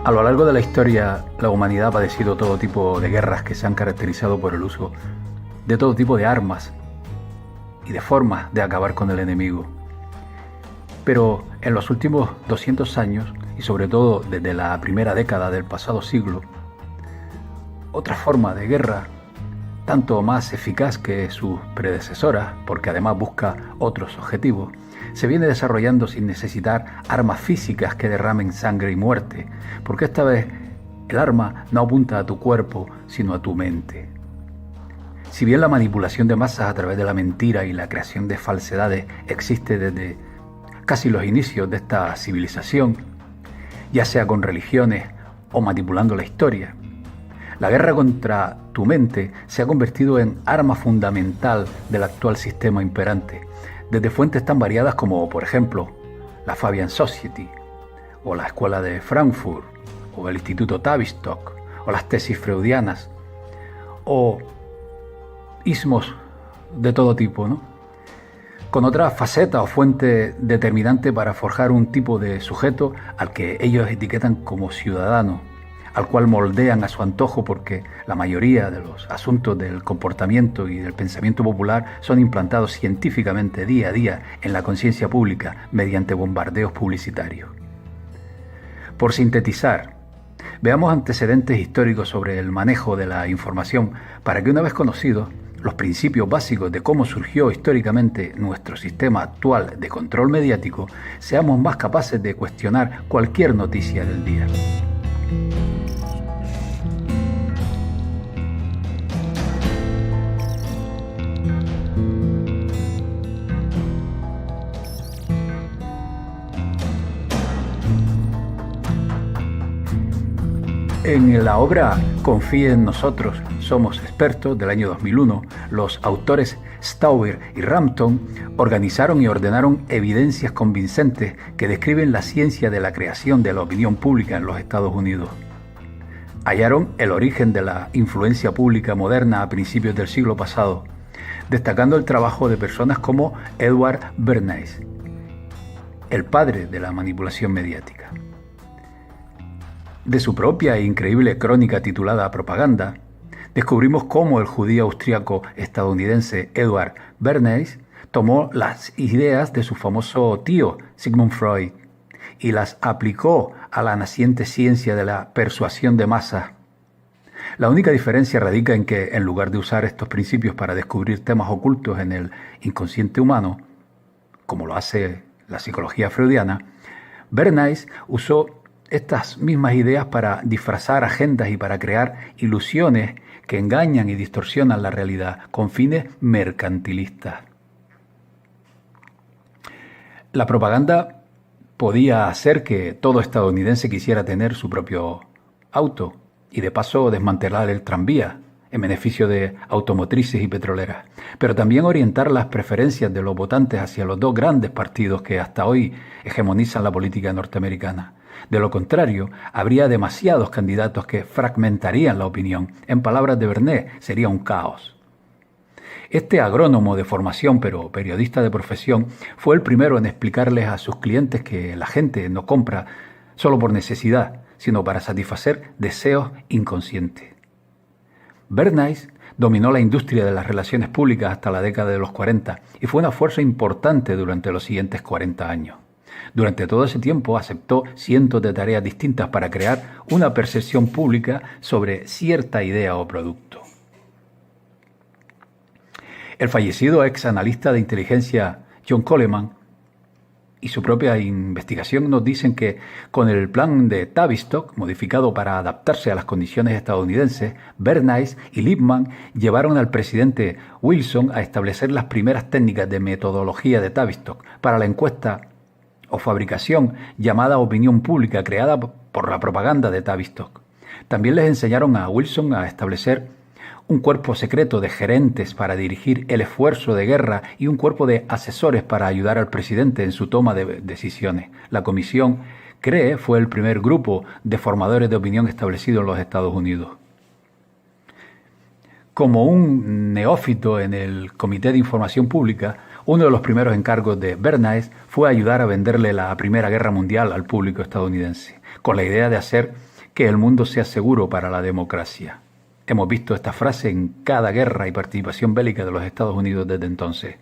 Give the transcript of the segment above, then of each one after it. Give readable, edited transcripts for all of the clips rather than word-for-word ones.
A lo largo de la historia, la humanidad ha padecido todo tipo de guerras que se han caracterizado por el uso de todo tipo de armas y de formas de acabar con el enemigo. Pero en los últimos 200 años, y sobre todo desde la primera década del pasado siglo, otra forma de guerra, tanto más eficaz que sus predecesoras, porque además busca otros objetivos, se viene desarrollando sin necesitar armas físicas que derramen sangre y muerte, porque esta vez el arma no apunta a tu cuerpo, sino a tu mente. Si bien la manipulación de masas a través de la mentira y la creación de falsedades existe desde casi los inicios de esta civilización, ya sea con religiones o manipulando la historia, la guerra contra tu mente se ha convertido en arma fundamental del actual sistema imperante, desde fuentes tan variadas como, por ejemplo, la Fabian Society, o la Escuela de Frankfurt, o el Instituto Tavistock, o las tesis freudianas, o ismos de todo tipo, ¿no? Con otra faceta o fuente determinante para forjar un tipo de sujeto al que ellos etiquetan como ciudadano, al cual moldean a su antojo porque la mayoría de los asuntos del comportamiento y del pensamiento popular son implantados científicamente día a día en la conciencia pública mediante bombardeos publicitarios. Por sintetizar, veamos antecedentes históricos sobre el manejo de la información para que, una vez conocidos los principios básicos de cómo surgió históricamente nuestro sistema actual de control mediático, seamos más capaces de cuestionar cualquier noticia del día. En la obra Confíe en nosotros, somos expertos del año 2001, los autores Stauber y Rampton organizaron y ordenaron evidencias convincentes que describen la ciencia de la creación de la opinión pública en los Estados Unidos. Hallaron el origen de la influencia pública moderna a principios del siglo pasado, destacando el trabajo de personas como Edward Bernays, el padre de la manipulación mediática. De su propia e increíble crónica titulada Propaganda, descubrimos cómo el judío austríaco estadounidense Edward Bernays tomó las ideas de su famoso tío Sigmund Freud y las aplicó a la naciente ciencia de la persuasión de masas. La única diferencia radica en que, en lugar de usar estos principios para descubrir temas ocultos en el inconsciente humano, como lo hace la psicología freudiana, Bernays usó estas mismas ideas para disfrazar agendas y para crear ilusiones que engañan y distorsionan la realidad con fines mercantilistas. La propaganda podía hacer que todo estadounidense quisiera tener su propio auto y de paso desmantelar el tranvía en beneficio de automotrices y petroleras, pero también orientar las preferencias de los votantes hacia los dos grandes partidos que hasta hoy hegemonizan la política norteamericana. De lo contrario, habría demasiados candidatos que fragmentarían la opinión. En palabras de Bernays, sería un caos. Este agrónomo de formación, pero periodista de profesión, fue el primero en explicarles a sus clientes que la gente no compra solo por necesidad, sino para satisfacer deseos inconscientes. Bernays dominó la industria de las relaciones públicas hasta la década de los 40 y fue una fuerza importante durante los siguientes 40 años. Durante todo ese tiempo aceptó cientos de tareas distintas para crear una percepción pública sobre cierta idea o producto. El fallecido ex analista de inteligencia John Coleman y su propia investigación nos dicen que con el plan de Tavistock, modificado para adaptarse a las condiciones estadounidenses, Bernays y Lippmann llevaron al presidente Wilson a establecer las primeras técnicas de metodología de Tavistock para la encuesta o fabricación llamada opinión pública creada por la propaganda de Tavistock. También les enseñaron a Wilson a establecer un cuerpo secreto de gerentes para dirigir el esfuerzo de guerra y un cuerpo de asesores para ayudar al presidente en su toma de decisiones. La comisión CREE fue el primer grupo de formadores de opinión establecido en los Estados Unidos. Como un neófito en el Comité de Información Pública, uno de los primeros encargos de Bernays fue ayudar a venderle la Primera Guerra Mundial al público estadounidense, con la idea de hacer que el mundo sea seguro para la democracia. Hemos visto esta frase en cada guerra y participación bélica de los Estados Unidos desde entonces.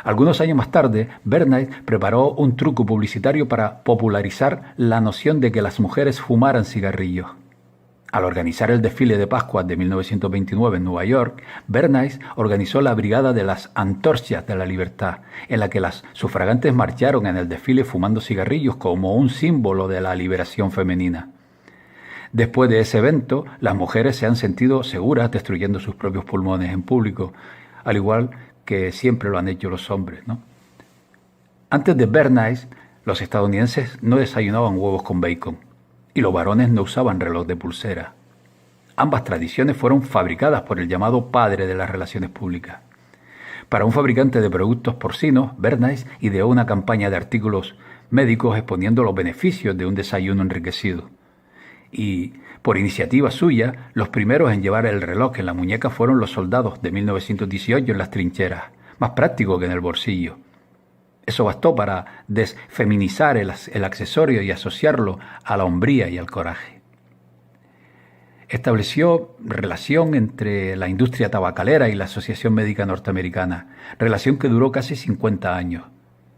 Algunos años más tarde, Bernays preparó un truco publicitario para popularizar la noción de que las mujeres fumaran cigarrillos. Al organizar el desfile de Pascua de 1929 en Nueva York, Bernays organizó la Brigada de las Antorchas de la Libertad, en la que las sufragantes marcharon en el desfile fumando cigarrillos como un símbolo de la liberación femenina. Después de ese evento, las mujeres se han sentido seguras destruyendo sus propios pulmones en público, al igual que siempre lo han hecho los hombres, ¿no? Antes de Bernays, los estadounidenses no desayunaban huevos con bacon y los varones no usaban reloj de pulsera. Ambas tradiciones fueron fabricadas por el llamado padre de las relaciones públicas. Para un fabricante de productos porcinos, Bernays ideó una campaña de artículos médicos exponiendo los beneficios de un desayuno enriquecido. Y, por iniciativa suya, los primeros en llevar el reloj en la muñeca fueron los soldados de 1918 en las trincheras, más práctico que en el bolsillo. Eso bastó para desfeminizar el accesorio y asociarlo a la hombría y al coraje. Estableció relación entre la industria tabacalera y la Asociación Médica Norteamericana, relación que duró casi 50 años.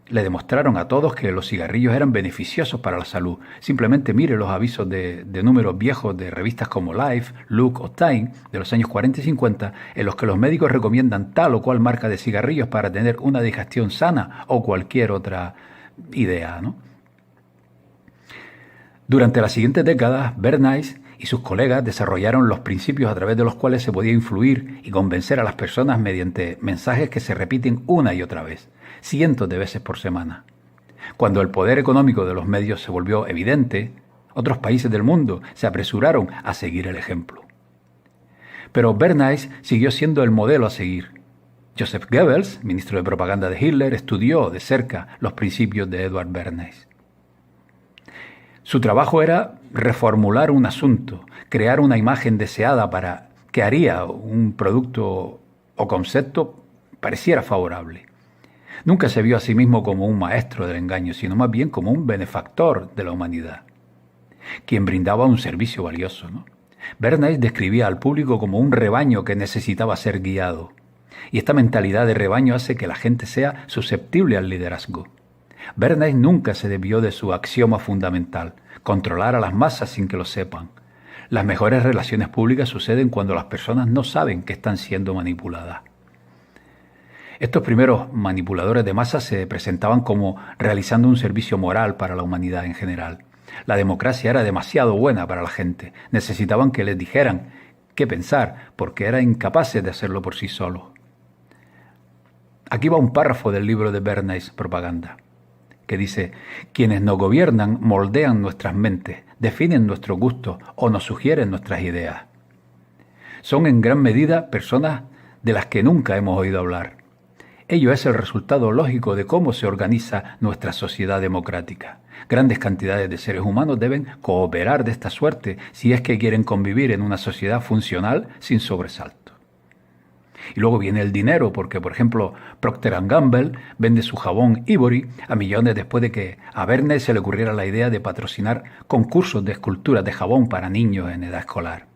Le demostraron a todos que los cigarrillos eran beneficiosos para la salud. Simplemente mire los avisos de números viejos de revistas como Life, Look o Time de los años 40 y 50, en los que los médicos recomiendan tal o cual marca de cigarrillos para tener una digestión sana o cualquier otra idea, ¿no? Durante las siguientes décadas, Bernays y sus colegas desarrollaron los principios a través de los cuales se podía influir y convencer a las personas mediante mensajes que se repiten una y otra vez, cientos de veces por semana. Cuando el poder económico de los medios se volvió evidente, otros países del mundo se apresuraron a seguir el ejemplo. Pero Bernays siguió siendo el modelo a seguir. Joseph Goebbels, ministro de propaganda de Hitler, estudió de cerca los principios de Edward Bernays. Su trabajo era reformular un asunto, crear una imagen deseada para que haría un producto o concepto pareciera favorable. Nunca se vio a sí mismo como un maestro del engaño, sino más bien como un benefactor de la humanidad, quien brindaba un servicio valioso, ¿no? Bernays describía al público como un rebaño que necesitaba ser guiado, y esta mentalidad de rebaño hace que la gente sea susceptible al liderazgo. Bernays nunca se desvió de su axioma fundamental, controlar a las masas sin que lo sepan. Las mejores relaciones públicas suceden cuando las personas no saben que están siendo manipuladas. Estos primeros manipuladores de masas se presentaban como realizando un servicio moral para la humanidad en general. La democracia era demasiado buena para la gente. Necesitaban que les dijeran qué pensar, porque eran incapaces de hacerlo por sí solos. Aquí va un párrafo del libro de Bernays, Propaganda, que dice: quienes nos gobiernan moldean nuestras mentes, definen nuestros gustos o nos sugieren nuestras ideas. Son en gran medida personas de las que nunca hemos oído hablar. Ello es el resultado lógico de cómo se organiza nuestra sociedad democrática. Grandes cantidades de seres humanos deben cooperar de esta suerte si es que quieren convivir en una sociedad funcional sin sobresalto. Y luego viene el dinero, porque, por ejemplo, Procter & Gamble vende su jabón Ivory a millones después de que a Bernays se le ocurriera la idea de patrocinar concursos de esculturas de jabón para niños en edad escolar.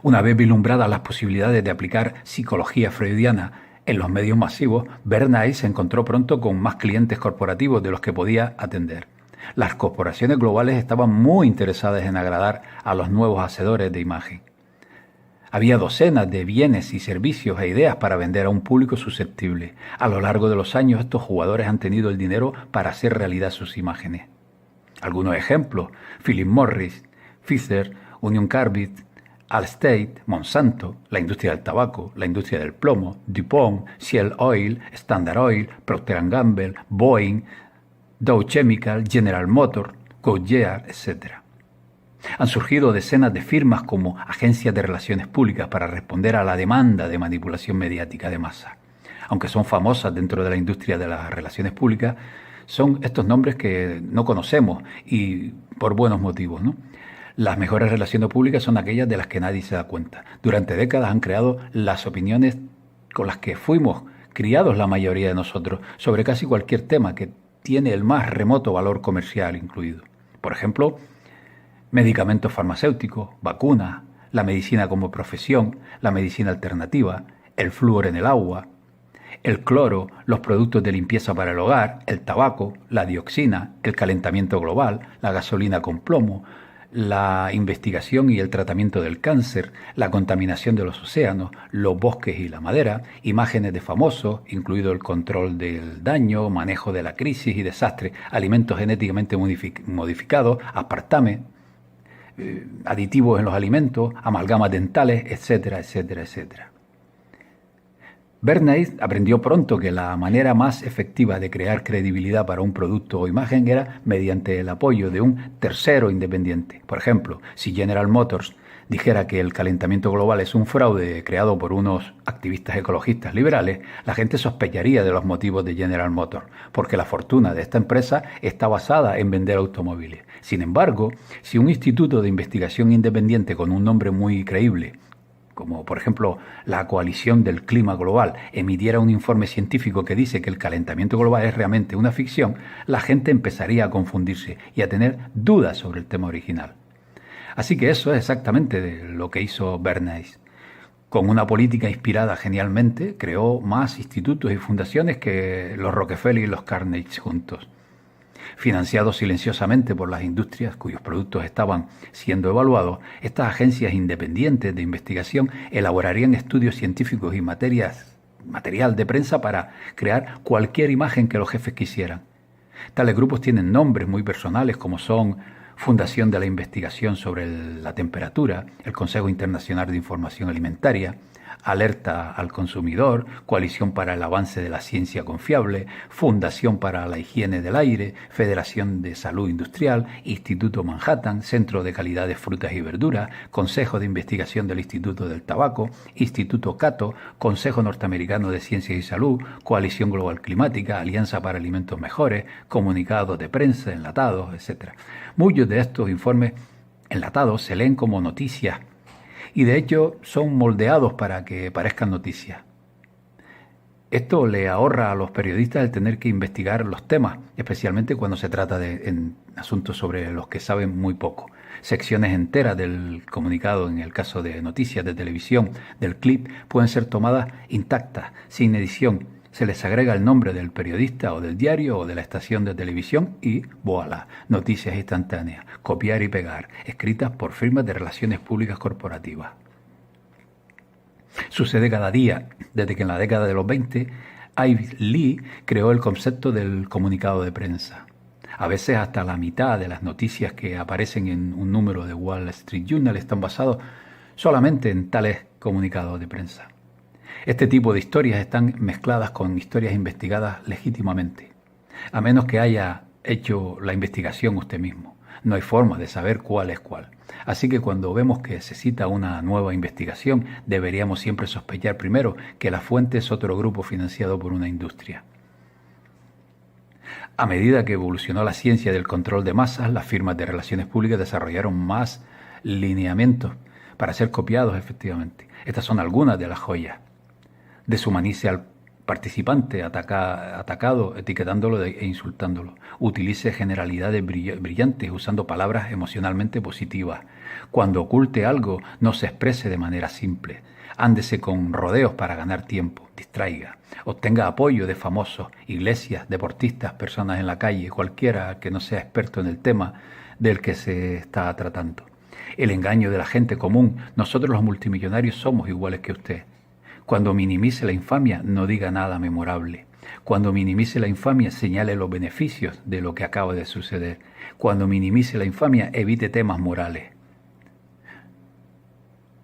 Una vez vislumbradas las posibilidades de aplicar psicología freudiana en los medios masivos, Bernays se encontró pronto con más clientes corporativos de los que podía atender. Las corporaciones globales estaban muy interesadas en agradar a los nuevos hacedores de imagen. Había docenas de bienes y servicios e ideas para vender a un público susceptible. A lo largo de los años, estos jugadores han tenido el dinero para hacer realidad sus imágenes. Algunos ejemplos: Philip Morris, Pfizer, Union Carbide, Allstate, Monsanto, la industria del tabaco, la industria del plomo, DuPont, Shell Oil, Standard Oil, Procter & Gamble, Boeing, Dow Chemical, General Motors, Goodyear, etc. Han surgido decenas de firmas como agencias de relaciones públicas para responder a la demanda de manipulación mediática de masa. Aunque son famosas dentro de la industria de las relaciones públicas, son estos nombres que no conocemos y por buenos motivos, ¿no? Las mejores relaciones públicas son aquellas de las que nadie se da cuenta. Durante décadas han creado las opiniones con las que fuimos criados la mayoría de nosotros sobre casi cualquier tema que tiene el más remoto valor comercial incluido. Por ejemplo, medicamentos farmacéuticos, vacunas, la medicina como profesión, la medicina alternativa, el flúor en el agua, el cloro, los productos de limpieza para el hogar, el tabaco, la dioxina, el calentamiento global, la gasolina con plomo, la investigación y el tratamiento del cáncer, la contaminación de los océanos, los bosques y la madera, imágenes de famosos, incluido el control del daño, manejo de la crisis y desastre, alimentos genéticamente modificados, aspartame, aditivos en los alimentos, amalgamas dentales, etcétera, etcétera, etcétera. Bernays aprendió pronto que la manera más efectiva de crear credibilidad para un producto o imagen era mediante el apoyo de un tercero independiente. Por ejemplo, si General Motors dijera que el calentamiento global es un fraude creado por unos activistas ecologistas liberales, la gente sospecharía de los motivos de General Motors, porque la fortuna de esta empresa está basada en vender automóviles. Sin embargo, si un instituto de investigación independiente con un nombre muy creíble, como por ejemplo la Coalición del Clima Global, emitiera un informe científico que dice que el calentamiento global es realmente una ficción, la gente empezaría a confundirse y a tener dudas sobre el tema original. Así que eso es exactamente lo que hizo Bernays. Con una política inspirada genialmente, creó más institutos y fundaciones que los Rockefeller y los Carnegie juntos. Financiados silenciosamente por las industrias cuyos productos estaban siendo evaluados, estas agencias independientes de investigación elaborarían estudios científicos y material de prensa para crear cualquier imagen que los jefes quisieran. Tales grupos tienen nombres muy personales como son Fundación de la Investigación sobre la Temperatura, el Consejo Internacional de Información Alimentaria, Alerta al Consumidor, Coalición para el Avance de la Ciencia Confiable, Fundación para la Higiene del Aire, Federación de Salud Industrial, Instituto Manhattan, Centro de Calidad de Frutas y Verduras, Consejo de Investigación del Instituto del Tabaco, Instituto Cato, Consejo Norteamericano de Ciencias y Salud, Coalición Global Climática, Alianza para Alimentos Mejores, comunicados de prensa, enlatados, etc. Muchos de estos informes enlatados se leen como noticias y de hecho son moldeados para que parezcan noticias. Esto le ahorra a los periodistas el tener que investigar los temas, especialmente cuando se trata de asuntos sobre los que saben muy poco. Secciones enteras del comunicado, en el caso de noticias de televisión, del clip, pueden ser tomadas intactas, sin edición. Se les agrega el nombre del periodista o del diario o de la estación de televisión y voilà, noticias instantáneas, copiar y pegar, escritas por firmas de relaciones públicas corporativas. Sucede cada día, desde que en la década de los 20, Ivy Lee creó el concepto del comunicado de prensa. A veces hasta la mitad de las noticias que aparecen en un número de Wall Street Journal están basados solamente en tales comunicados de prensa. Este tipo de historias están mezcladas con historias investigadas legítimamente, a menos que haya hecho la investigación usted mismo. No hay forma de saber cuál es cuál. Así que cuando vemos que se cita una nueva investigación, deberíamos siempre sospechar primero que la fuente es otro grupo financiado por una industria. A medida que evolucionó la ciencia del control de masas, las firmas de relaciones públicas desarrollaron más lineamientos para ser copiados efectivamente. Estas son algunas de las joyas. Deshumanice al participante atacado, etiquetándolo e insultándolo. Utilice generalidades brillantes usando palabras emocionalmente positivas. Cuando oculte algo, no se exprese de manera simple. Ándese con rodeos para ganar tiempo. Distraiga. Obtenga apoyo de famosos, iglesias, deportistas, personas en la calle, cualquiera que no sea experto en el tema del que se está tratando. El engaño de la gente común. Nosotros los multimillonarios somos iguales que usted. Cuando minimice la infamia, no diga nada memorable. Cuando minimice la infamia, señale los beneficios de lo que acaba de suceder. Cuando minimice la infamia, evite temas morales.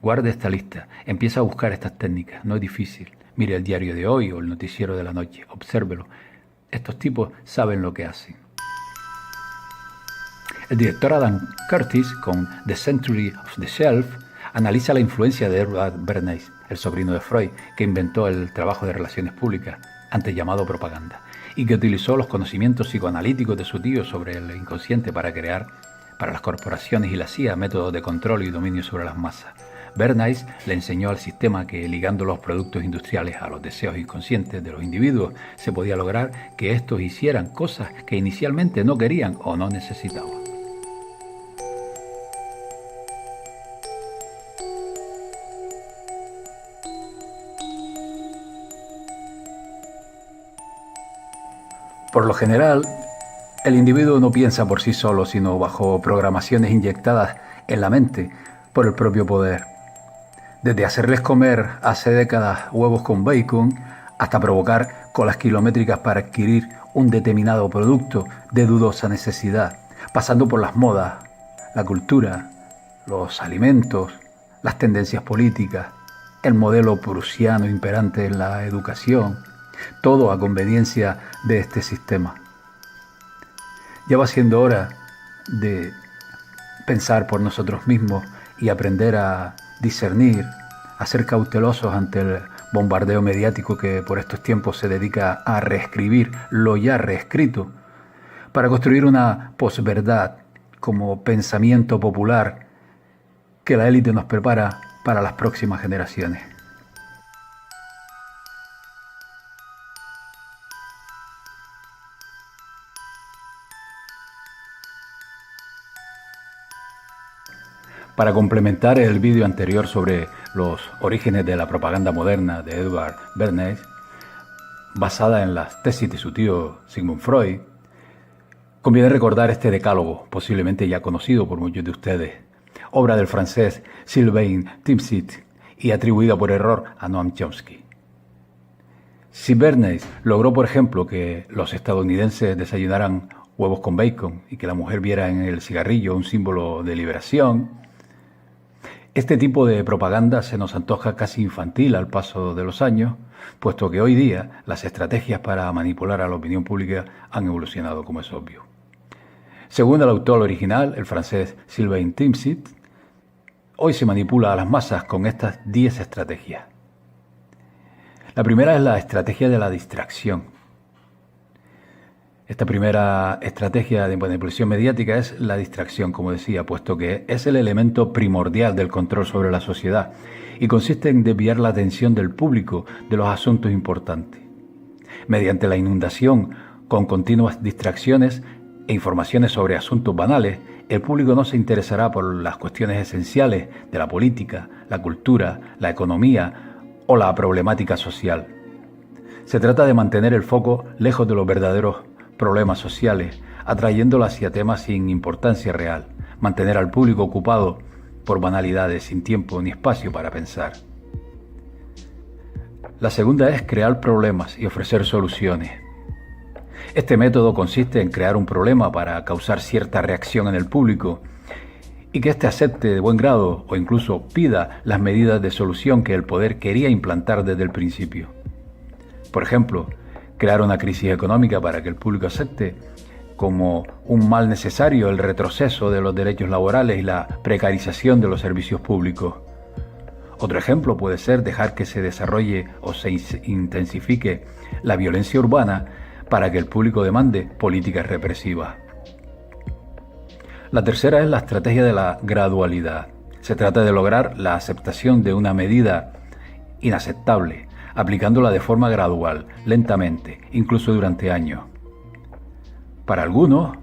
Guarde esta lista. Empieza a buscar estas técnicas. No es difícil. Mire el diario de hoy o el noticiero de la noche. Obsérvelo. Estos tipos saben lo que hacen. El director Adam Curtis, con The Century of the Shelf, analiza la influencia de Edward Bernays, el sobrino de Freud, que inventó el trabajo de relaciones públicas, antes llamado propaganda, y que utilizó los conocimientos psicoanalíticos de su tío sobre el inconsciente para crear, para las corporaciones y la CIA, métodos de control y dominio sobre las masas. Bernays le enseñó al sistema que, ligando los productos industriales a los deseos inconscientes de los individuos, se podía lograr que estos hicieran cosas que inicialmente no querían o no necesitaban. Por lo general, el individuo no piensa por sí solo, sino bajo programaciones inyectadas en la mente por el propio poder. Desde hacerles comer hace décadas huevos con bacon hasta provocar colas kilométricas para adquirir un determinado producto de dudosa necesidad, pasando por las modas, la cultura, los alimentos, las tendencias políticas, el modelo prusiano imperante en la educación, todo a conveniencia de este sistema. Ya va siendo hora de pensar por nosotros mismos y aprender a discernir, a ser cautelosos ante el bombardeo mediático que por estos tiempos se dedica a reescribir lo ya reescrito, para construir una posverdad como pensamiento popular que la élite nos prepara para las próximas generaciones. Para complementar el vídeo anterior sobre los orígenes de la propaganda moderna de Edward Bernays, basada en las tesis de su tío Sigmund Freud, conviene recordar este decálogo, posiblemente ya conocido por muchos de ustedes, obra del francés Sylvain Timsit y atribuida por error a Noam Chomsky. Si Bernays logró, por ejemplo, que los estadounidenses desayunaran huevos con bacon y que la mujer viera en el cigarrillo un símbolo de liberación, este tipo de propaganda se nos antoja casi infantil al paso de los años, puesto que hoy día las estrategias para manipular a la opinión pública han evolucionado, como es obvio. Según el autor original, el francés Sylvain Timsit, hoy se manipula a las masas con estas 10 estrategias. La primera es la estrategia de la distracción. Esta primera estrategia de manipulación mediática es la distracción, como decía, puesto que es el elemento primordial del control sobre la sociedad y consiste en desviar la atención del público de los asuntos importantes. Mediante la inundación con continuas distracciones e informaciones sobre asuntos banales, el público no se interesará por las cuestiones esenciales de la política, la cultura, la economía o la problemática social. Se trata de mantener el foco lejos de los verdaderos problemas sociales, atrayéndolo hacia temas sin importancia real, mantener al público ocupado por banalidades sin tiempo ni espacio para pensar. La segunda es crear problemas y ofrecer soluciones. Este método consiste en crear un problema para causar cierta reacción en el público y que éste acepte de buen grado o incluso pida las medidas de solución que el poder quería implantar desde el principio. Por ejemplo, crear una crisis económica para que el público acepte como un mal necesario el retroceso de los derechos laborales y la precarización de los servicios públicos. Otro ejemplo puede ser dejar que se desarrolle o se intensifique la violencia urbana para que el público demande políticas represivas. La tercera es la estrategia de la gradualidad. Se trata de lograr la aceptación de una medida inaceptable, aplicándola de forma gradual, lentamente, incluso durante años. Para algunos,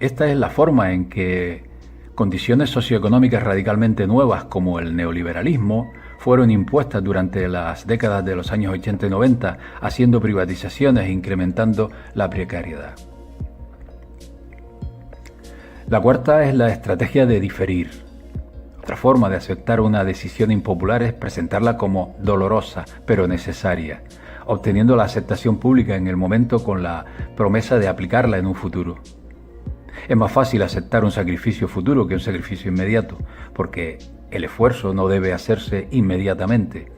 esta es la forma en que condiciones socioeconómicas radicalmente nuevas como el neoliberalismo fueron impuestas durante las décadas de los años 80 y 90, haciendo privatizaciones e incrementando la precariedad. La cuarta es la estrategia de diferir. Otra forma de aceptar una decisión impopular es presentarla como dolorosa, pero necesaria, obteniendo la aceptación pública en el momento con la promesa de aplicarla en un futuro. Es más fácil aceptar un sacrificio futuro que un sacrificio inmediato, porque el esfuerzo no debe hacerse inmediatamente.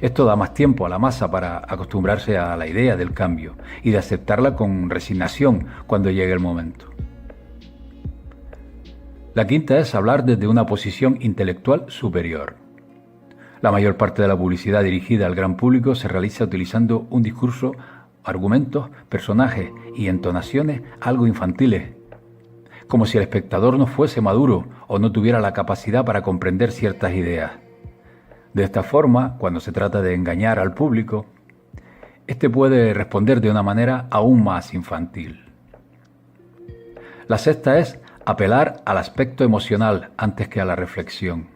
Esto da más tiempo a la masa para acostumbrarse a la idea del cambio y de aceptarla con resignación cuando llegue el momento. La quinta es hablar desde una posición intelectual superior. La mayor parte de la publicidad dirigida al gran público se realiza utilizando un discurso, argumentos, personajes y entonaciones algo infantiles, como si el espectador no fuese maduro o no tuviera la capacidad para comprender ciertas ideas. De esta forma, cuando se trata de engañar al público, este puede responder de una manera aún más infantil. La sexta es apelar al aspecto emocional antes que a la reflexión.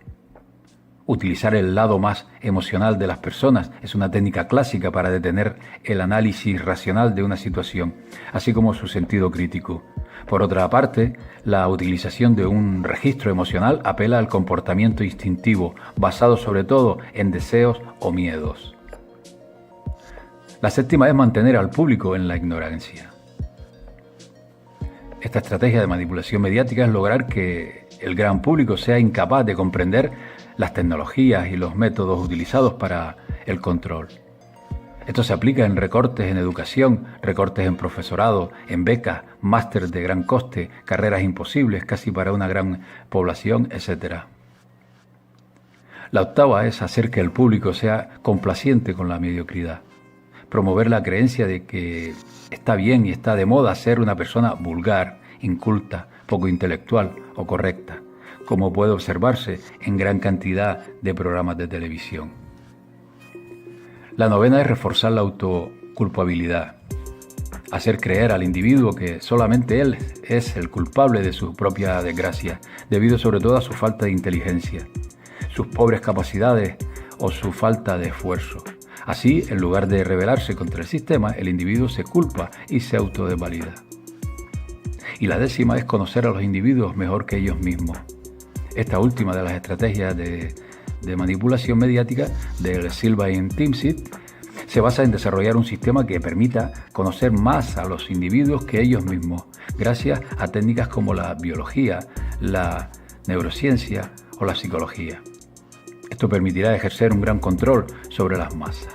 Utilizar el lado más emocional de las personas es una técnica clásica para detener el análisis racional de una situación, así como su sentido crítico. Por otra parte, la utilización de un registro emocional apela al comportamiento instintivo, basado sobre todo en deseos o miedos. La séptima es mantener al público en la ignorancia. Esta estrategia de manipulación mediática es lograr que el gran público sea incapaz de comprender las tecnologías y los métodos utilizados para el control. Esto se aplica en recortes en educación, recortes en profesorado, en becas, másteres de gran coste, carreras imposibles casi para una gran población, etc. La octava es hacer que el público sea complaciente con la mediocridad. Promover la creencia de que está bien y está de moda ser una persona vulgar, inculta, poco intelectual o correcta, como puede observarse en gran cantidad de programas de televisión. La novena es reforzar la autoculpabilidad, hacer creer al individuo que solamente él es el culpable de su propia desgracia, debido sobre todo a su falta de inteligencia, sus pobres capacidades o su falta de esfuerzo. Así, en lugar de rebelarse contra el sistema, el individuo se culpa y se autodesvalida. Y la décima es conocer a los individuos mejor que ellos mismos. Esta última de las estrategias de manipulación mediática del Sylvain Timsit se basa en desarrollar un sistema que permita conocer más a los individuos que ellos mismos, gracias a técnicas como la biología, la neurociencia o la psicología. Esto permitirá ejercer un gran control sobre las masas.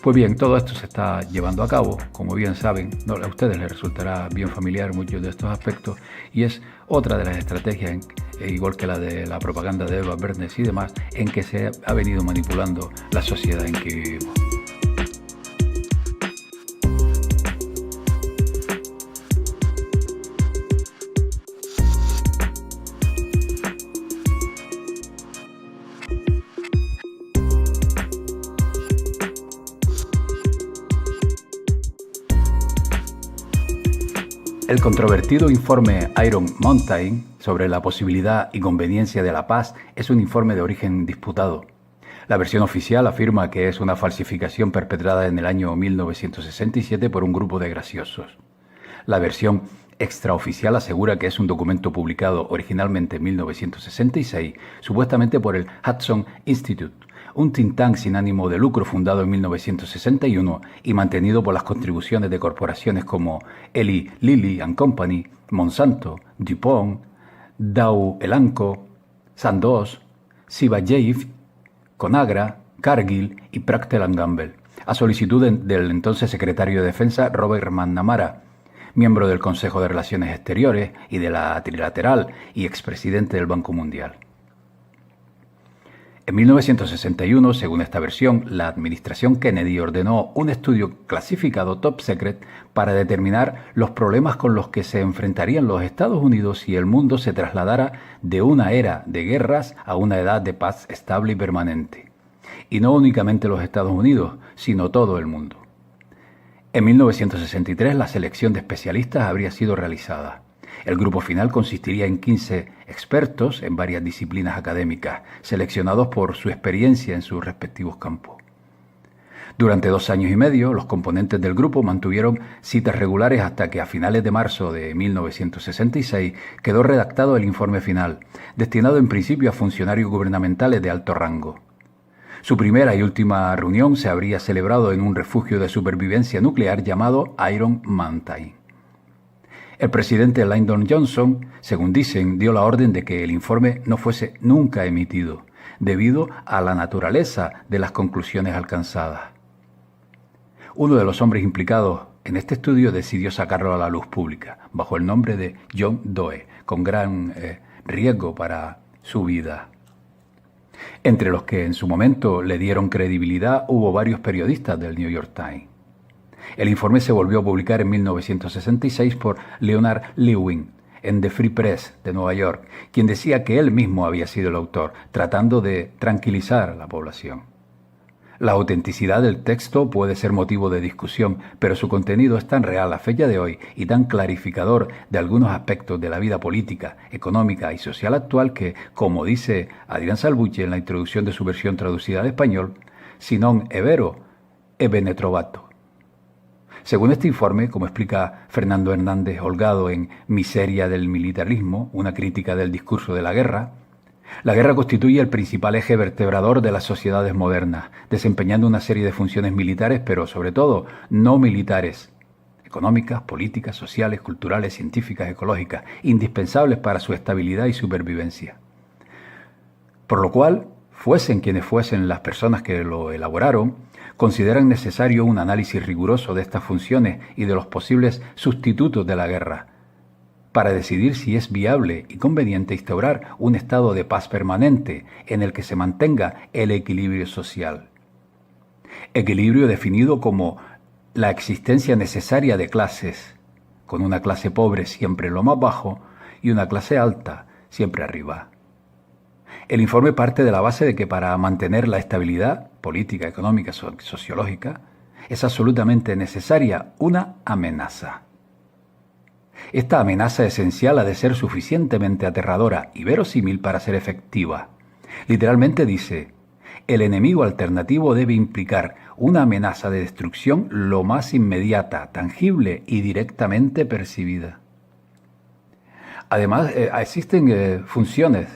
Pues bien, todo esto se está llevando a cabo, como bien saben, a ustedes les resultará bien familiar muchos de estos aspectos, y es otra de las estrategias, igual que la de la propaganda de Edward Bernays y demás, en que se ha venido manipulando la sociedad en que vivimos. El controvertido informe Iron Mountain sobre la posibilidad y conveniencia de la paz es un informe de origen disputado. La versión oficial afirma que es una falsificación perpetrada en el año 1967 por un grupo de graciosos. La versión extraoficial asegura que es un documento publicado originalmente en 1966, supuestamente por el Hudson Institute, un think tank sin ánimo de lucro fundado en 1961 y mantenido por las contribuciones de corporaciones como Eli Lilly and Company, Monsanto, DuPont, Dow Elanco, Sandoz, Ciba-Geigy, Conagra, Cargill y Procter & Gamble, a solicitud del entonces secretario de Defensa Robert McNamara, miembro del Consejo de Relaciones Exteriores y de la Trilateral y expresidente del Banco Mundial. En 1961, según esta versión, la administración Kennedy ordenó un estudio clasificado top secret para determinar los problemas con los que se enfrentarían los Estados Unidos si el mundo se trasladara de una era de guerras a una edad de paz estable y permanente. Y no únicamente los Estados Unidos, sino todo el mundo. En 1963, la selección de especialistas habría sido realizada. El grupo final consistiría en 15 expertos en varias disciplinas académicas, seleccionados por su experiencia en sus respectivos campos. Durante 2 años y medio, los componentes del grupo mantuvieron citas regulares hasta que a finales de marzo de 1966 quedó redactado el informe final, destinado en principio a funcionarios gubernamentales de alto rango. Su primera y última reunión se habría celebrado en un refugio de supervivencia nuclear llamado Iron Mountain. El presidente Lyndon Johnson, según dicen, dio la orden de que el informe no fuese nunca emitido, debido a la naturaleza de las conclusiones alcanzadas. Uno de los hombres implicados en este estudio decidió sacarlo a la luz pública, bajo el nombre de John Doe, con gran riesgo para su vida. Entre los que en su momento le dieron credibilidad hubo varios periodistas del New York Times. El informe se volvió a publicar en 1966 por Leonard Lewin en The Free Press de Nueva York, quien decía que él mismo había sido el autor, tratando de tranquilizar a la población. La autenticidad del texto puede ser motivo de discusión, pero su contenido es tan real a fecha de hoy y tan clarificador de algunos aspectos de la vida política, económica y social actual que, como dice Adrián Salvucci en la introducción de su versión traducida al español, si non è vero, è bene trovato. Según este informe, como explica Fernando Hernández Holgado en Miseria del militarismo, una crítica del discurso de la guerra constituye el principal eje vertebrador de las sociedades modernas, desempeñando una serie de funciones militares, pero sobre todo no militares, económicas, políticas, sociales, culturales, científicas, ecológicas, indispensables para su estabilidad y supervivencia. Por lo cual, fuesen quienes fuesen las personas que lo elaboraron, consideran necesario un análisis riguroso de estas funciones y de los posibles sustitutos de la guerra, para decidir si es viable y conveniente instaurar un estado de paz permanente en el que se mantenga el equilibrio social. Equilibrio definido como la existencia necesaria de clases, con una clase pobre siempre en lo más bajo y una clase alta siempre arriba. El informe parte de la base de que para mantener la estabilidad política, económica, sociológica, es absolutamente necesaria una amenaza. Esta amenaza esencial ha de ser suficientemente aterradora y verosímil para ser efectiva. Literalmente dice, el enemigo alternativo debe implicar una amenaza de destrucción lo más inmediata, tangible y directamente percibida. Además, existen funciones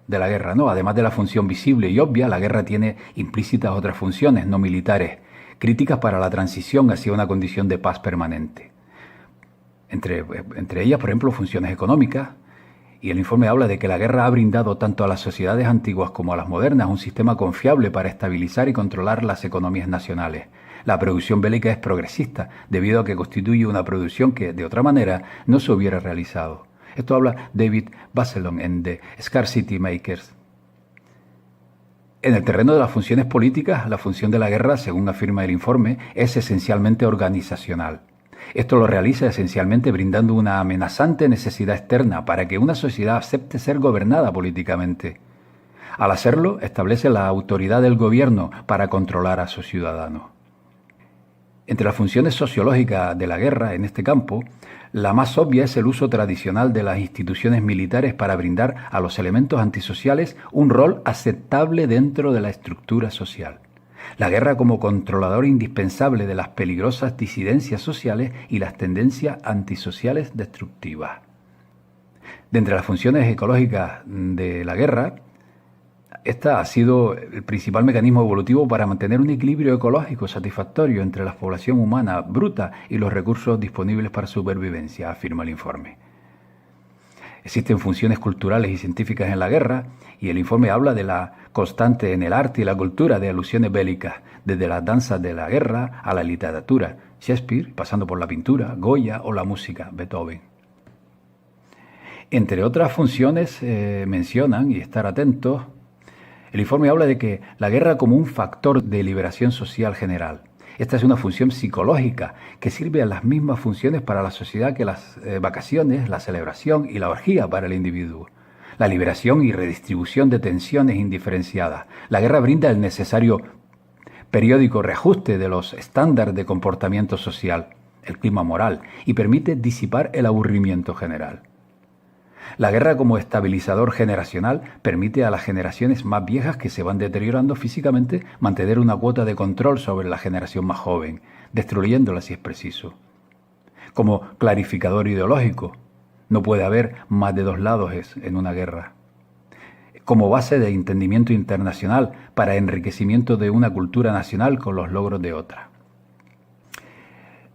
de la guerra, ¿no? Además de la función visible y obvia, la guerra tiene implícitas otras funciones no militares, críticas para la transición hacia una condición de paz permanente. Entre ellas, por ejemplo, funciones económicas, y el informe habla de que la guerra ha brindado tanto a las sociedades antiguas como a las modernas un sistema confiable para estabilizar y controlar las economías nacionales. La producción bélica es progresista, debido a que constituye una producción que, de otra manera, no se hubiera realizado. Esto habla David Baselon en The Scarcity Makers. En el terreno de las funciones políticas, la función de la guerra, según afirma el informe, es esencialmente organizacional. Esto lo realiza esencialmente brindando una amenazante necesidad externa para que una sociedad acepte ser gobernada políticamente. Al hacerlo, establece la autoridad del gobierno para controlar a sus ciudadanos. Entre las funciones sociológicas de la guerra en este campo, la más obvia es el uso tradicional de las instituciones militares para brindar a los elementos antisociales un rol aceptable dentro de la estructura social. La guerra como controlador indispensable de las peligrosas disidencias sociales y las tendencias antisociales destructivas. De entre las funciones ecológicas de la guerra, esta ha sido el principal mecanismo evolutivo para mantener un equilibrio ecológico satisfactorio entre la población humana bruta y los recursos disponibles para supervivencia, afirma el informe. Existen funciones culturales y científicas en la guerra, y el informe habla de la constante en el arte y la cultura de alusiones bélicas, desde las danzas de la guerra a la literatura, Shakespeare, pasando por la pintura, Goya o la música, Beethoven. Entre otras funciones mencionan, y estar atentos, el informe habla de que la guerra como un factor de liberación social general. Esta es una función psicológica que sirve a las mismas funciones para la sociedad que las vacaciones, la celebración y la orgía para el individuo. La liberación y redistribución de tensiones indiferenciadas. La guerra brinda el necesario periódico reajuste de los estándares de comportamiento social, el clima moral, y permite disipar el aburrimiento general. La guerra como estabilizador generacional permite a las generaciones más viejas que se van deteriorando físicamente mantener una cuota de control sobre la generación más joven, destruyéndola si es preciso. Como clarificador ideológico, no puede haber más de dos lados en una guerra. Como base de entendimiento internacional para enriquecimiento de una cultura nacional con los logros de otra.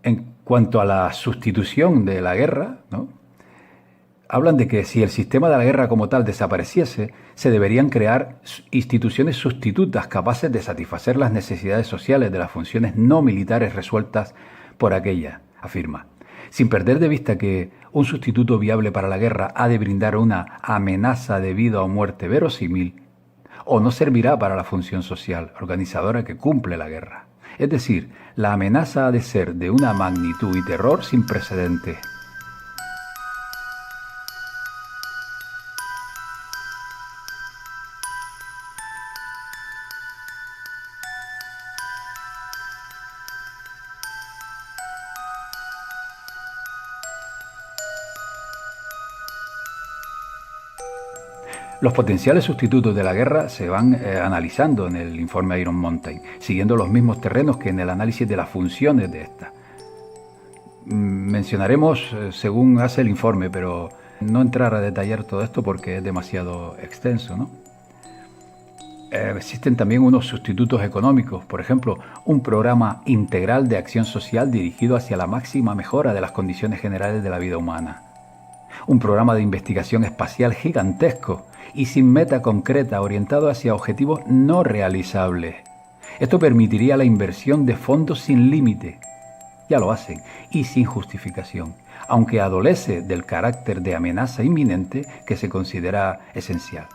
En cuanto a la sustitución de la guerra, ¿no?, hablan de que si el sistema de la guerra como tal desapareciese, se deberían crear instituciones sustitutas capaces de satisfacer las necesidades sociales de las funciones no militares resueltas por aquella, afirma. Sin perder de vista que un sustituto viable para la guerra ha de brindar una amenaza de vida o muerte verosímil, o no servirá para la función social organizadora que cumple la guerra. Es decir, la amenaza ha de ser de una magnitud y terror sin precedentes. Los potenciales sustitutos de la guerra se van analizando en el informe Iron Mountain, siguiendo los mismos terrenos que en el análisis de las funciones de esta. Mencionaremos según hace el informe, pero no entrar a detallar todo esto porque es demasiado extenso, ¿no? Existen también unos sustitutos económicos, por ejemplo, un programa integral de acción social dirigido hacia la máxima mejora de las condiciones generales de la vida humana. Un programa de investigación espacial gigantesco y sin meta concreta, orientado hacia objetivos no realizables. Esto permitiría la inversión de fondos sin límite, ya lo hacen, y sin justificación, aunque adolece del carácter de amenaza inminente que se considera esencial.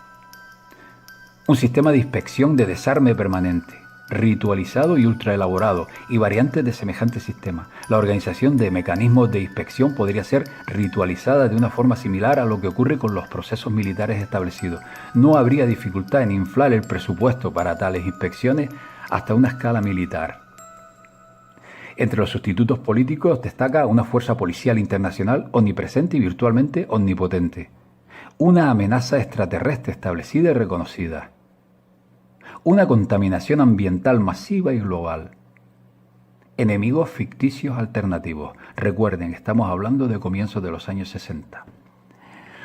Un sistema de inspección de desarme permanente, ritualizado y ultraelaborado, y variantes de semejante sistema. La organización de mecanismos de inspección podría ser ritualizada de una forma similar a lo que ocurre con los procesos militares establecidos. No habría dificultad en inflar el presupuesto para tales inspecciones hasta una escala militar. Entre los sustitutos políticos destaca una fuerza policial internacional omnipresente y virtualmente omnipotente. Una amenaza extraterrestre establecida y reconocida. Una contaminación ambiental masiva y global. Enemigos ficticios alternativos. Recuerden, estamos hablando de comienzos de los años 60.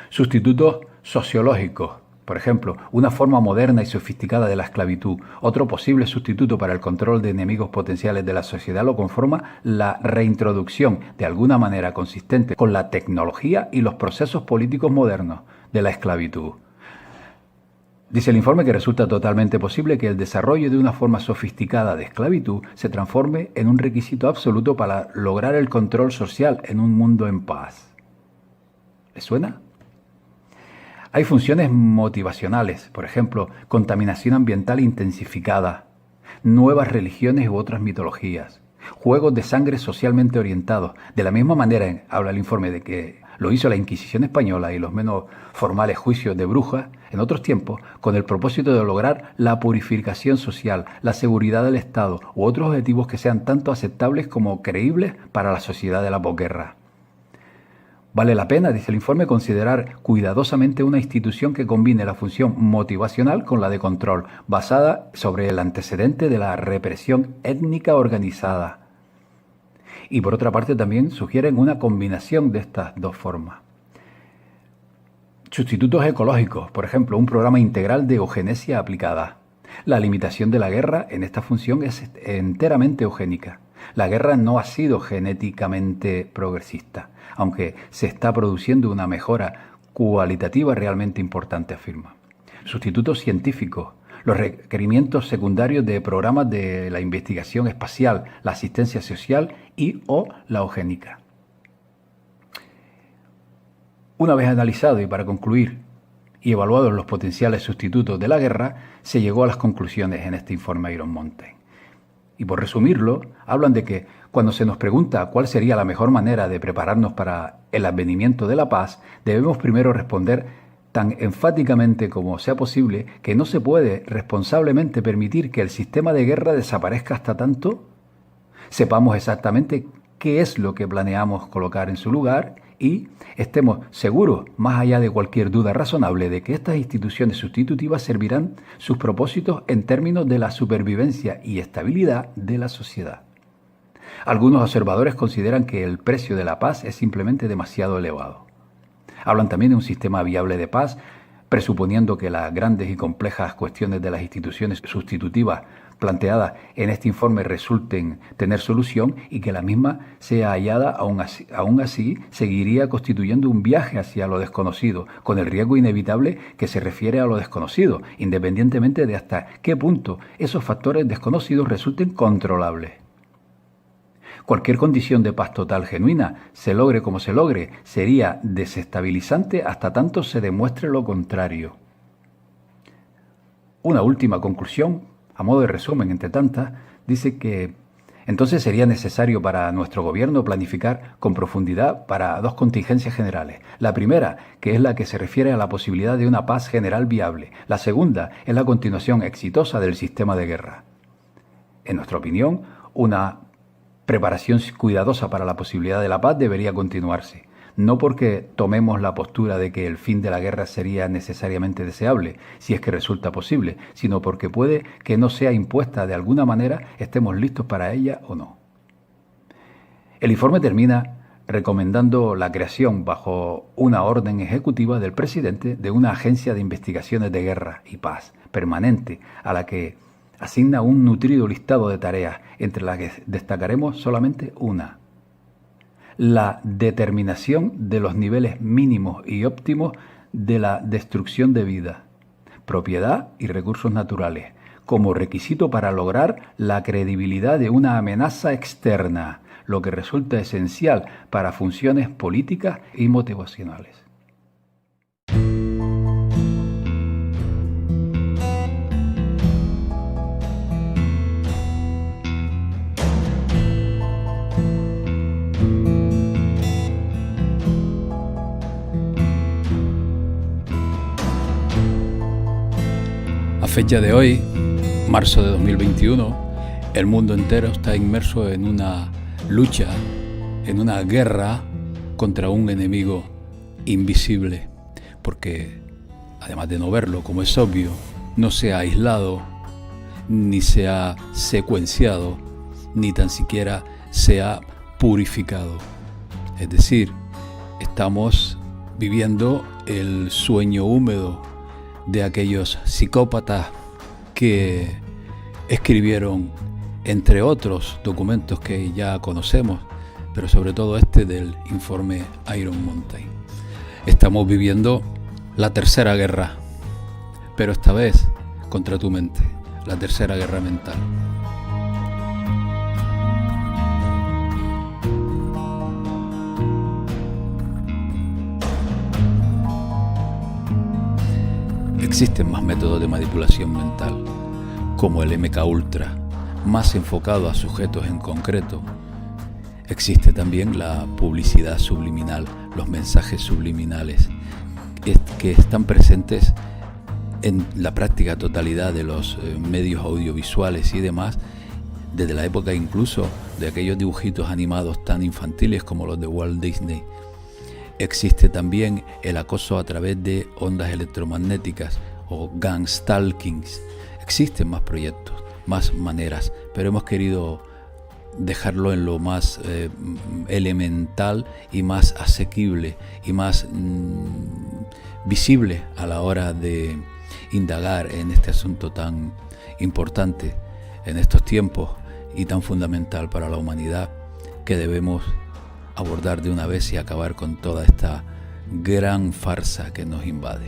Sustitutos sociológicos. Por ejemplo, una forma moderna y sofisticada de la esclavitud. Otro posible sustituto para el control de enemigos potenciales de la sociedad lo conforma la reintroducción, de alguna manera consistente con la tecnología y los procesos políticos modernos, de la esclavitud. Dice el informe que resulta totalmente posible que el desarrollo de una forma sofisticada de esclavitud se transforme en un requisito absoluto para lograr el control social en un mundo en paz. ¿Les suena? Hay funciones motivacionales, por ejemplo, contaminación ambiental intensificada, nuevas religiones u otras mitologías, juegos de sangre socialmente orientados. De la misma manera, habla el informe de que lo hizo la Inquisición española y los menos formales juicios de brujas en otros tiempos, con el propósito de lograr la purificación social, la seguridad del Estado u otros objetivos que sean tanto aceptables como creíbles para la sociedad de la posguerra. Vale la pena, dice el informe, considerar cuidadosamente una institución que combine la función motivacional con la de control, basada sobre el antecedente de la represión étnica organizada. Y por otra parte también sugieren una combinación de estas dos formas. Sustitutos ecológicos, por ejemplo, un programa integral de eugenesia aplicada. La limitación de la guerra en esta función es enteramente eugénica. La guerra no ha sido genéticamente progresista, aunque se está produciendo una mejora cualitativa realmente importante, afirma. Sustitutos científicos. Los requerimientos secundarios de programas de la investigación espacial, la asistencia social y o la eugénica. Una vez analizado y para concluir y evaluados los potenciales sustitutos de la guerra, se llegó a las conclusiones en este informe Iron Mountain. Y por resumirlo, hablan de que cuando se nos pregunta cuál sería la mejor manera de prepararnos para el advenimiento de la paz, debemos primero responder tan enfáticamente como sea posible que no se puede responsablemente permitir que el sistema de guerra desaparezca hasta tanto sepamos exactamente qué es lo que planeamos colocar en su lugar y estemos seguros, más allá de cualquier duda razonable, de que estas instituciones sustitutivas servirán sus propósitos en términos de la supervivencia y estabilidad de la sociedad. Algunos observadores consideran que el precio de la paz es simplemente demasiado elevado. Hablan también de un sistema viable de paz, presuponiendo que las grandes y complejas cuestiones de las instituciones sustitutivas planteadas en este informe resulten tener solución y que la misma sea hallada, aún así seguiría constituyendo un viaje hacia lo desconocido, con el riesgo inevitable que se refiere a lo desconocido, independientemente de hasta qué punto esos factores desconocidos resulten controlables. Cualquier condición de paz total genuina, se logre como se logre, sería desestabilizante hasta tanto se demuestre lo contrario. Una última conclusión, a modo de resumen entre tantas, dice que entonces sería necesario para nuestro gobierno planificar con profundidad para dos contingencias generales. La primera, que es la que se refiere a la posibilidad de una paz general viable. La segunda es la continuación exitosa del sistema de guerra. En nuestra opinión, una preparación cuidadosa para la posibilidad de la paz debería continuarse. no porque tomemos la postura de que el fin de la guerra sería necesariamente deseable, si es que resulta posible, sino porque puede que no sea impuesta de alguna manera, estemos listos para ella o no. El informe termina recomendando la creación, bajo una orden ejecutiva del presidente, de una agencia de investigaciones de guerra y paz permanente, a la que asigna un nutrido listado de tareas, entre las que destacaremos solamente una: la determinación de los niveles mínimos y óptimos de la destrucción de vida, propiedad y recursos naturales, como requisito para lograr la credibilidad de una amenaza externa, lo que resulta esencial para funciones políticas y motivacionales. A fecha de hoy, marzo de 2021, el mundo entero está inmerso en una lucha, en una guerra contra un enemigo invisible, porque además de no verlo, como es obvio, no se ha aislado, ni se ha secuenciado, ni tan siquiera se ha purificado. Es decir, estamos viviendo el sueño húmedo de aquellos psicópatas que escribieron, entre otros documentos que ya conocemos, pero sobre todo este del informe Iron Mountain. Estamos viviendo la tercera guerra, pero esta vez contra tu mente, la tercera guerra mental. Existen más métodos de manipulación mental, como el MKUltra, más enfocado a sujetos en concreto. Existe también la publicidad subliminal, los mensajes subliminales, que están presentes en la práctica totalidad de los medios audiovisuales y demás, desde la época incluso de aquellos dibujitos animados tan infantiles como los de Walt Disney. Existe también el acoso a través de ondas electromagnéticas o gangstalkings. Existen más proyectos, más maneras, pero hemos querido dejarlo en lo más elemental y más asequible y más visible a la hora de indagar en este asunto tan importante en estos tiempos y tan fundamental para la humanidad, que debemos abordar de una vez y acabar con toda esta gran farsa que nos invade.